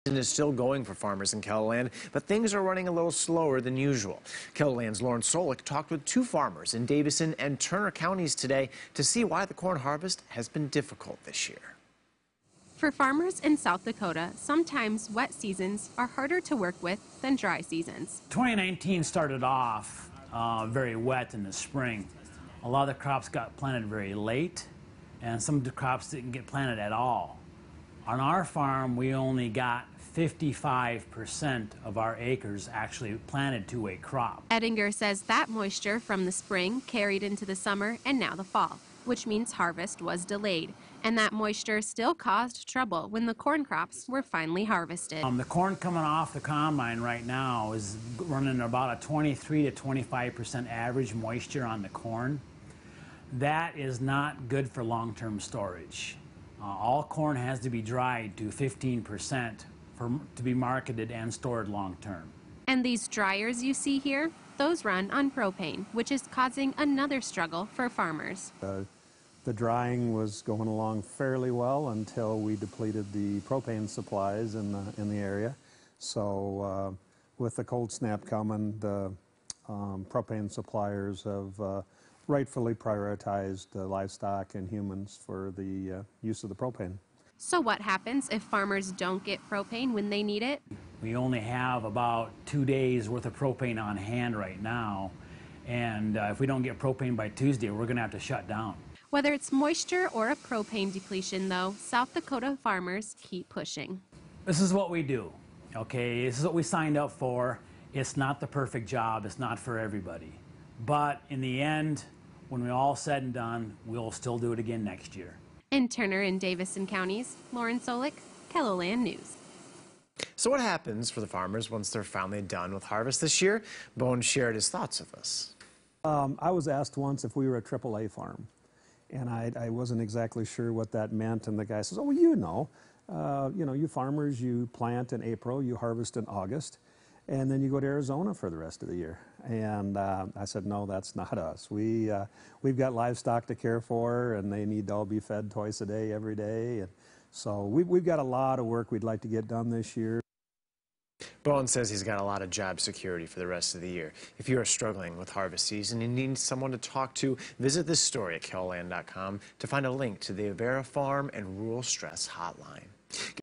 Is still going for farmers in KELOLAND, but things are running a little slower than usual. KELOLAND's Lauren Solik talked with two farmers in Davison and Turner counties today to see why the corn harvest has been difficult this year. For farmers in South Dakota, sometimes wet seasons are harder to work with than dry seasons. 2019 started off very wet in the spring. A lot of the crops got planted very late, and some of the crops didn't get planted at all. On our farm, we only got 55% of our acres actually planted to a crop. Ettinger says that moisture from the spring carried into the summer and now the fall, which means harvest was delayed. And that moisture still caused trouble when the corn crops were finally harvested. The corn coming off the combine right now is running about a 23 to 25% average moisture on the corn. That is not good for long-term storage. All corn has to be dried to 15% to be marketed and stored long-term. And these dryers you see here, those run on propane, which is causing another struggle for farmers. The drying was going along fairly well until we depleted the propane supplies in the area. So with the cold snap coming, the propane suppliers have rightfully prioritized livestock and humans for the use of the propane. So what happens if farmers don't get propane when they need it? We only have about 2 days worth of propane on hand right now, and if we don't get propane by Tuesday, we're going to have to shut down. Whether it's moisture or a propane depletion, though, South Dakota farmers keep pushing. This is what we do, okay? This is what we signed up for. It's not the perfect job. It's not for everybody. But in the end, when we're all said and done, we'll still do it again next year. In Turner and Davison counties, Lauren Solik, KELOLAND News. So what happens for the farmers once they're finally done with harvest this year? Bone shared his thoughts with us. I was asked once if we were a AAA farm, and I wasn't exactly sure what that meant, and the guy says, oh, well, you know, you farmers, you plant in April, you harvest in August, and then you go to Arizona for the rest of the year. And I said, no, that's not us. We've got livestock to care for, and they need to all be fed twice a day, every day. And so we've got a lot of work we'd like to get done this year. Bowen says he's got a lot of job security for the rest of the year. If you are struggling with harvest season and need someone to talk to, visit this story at KELOLAND.com to find a link to the Avera Farm and Rural Stress Hotline.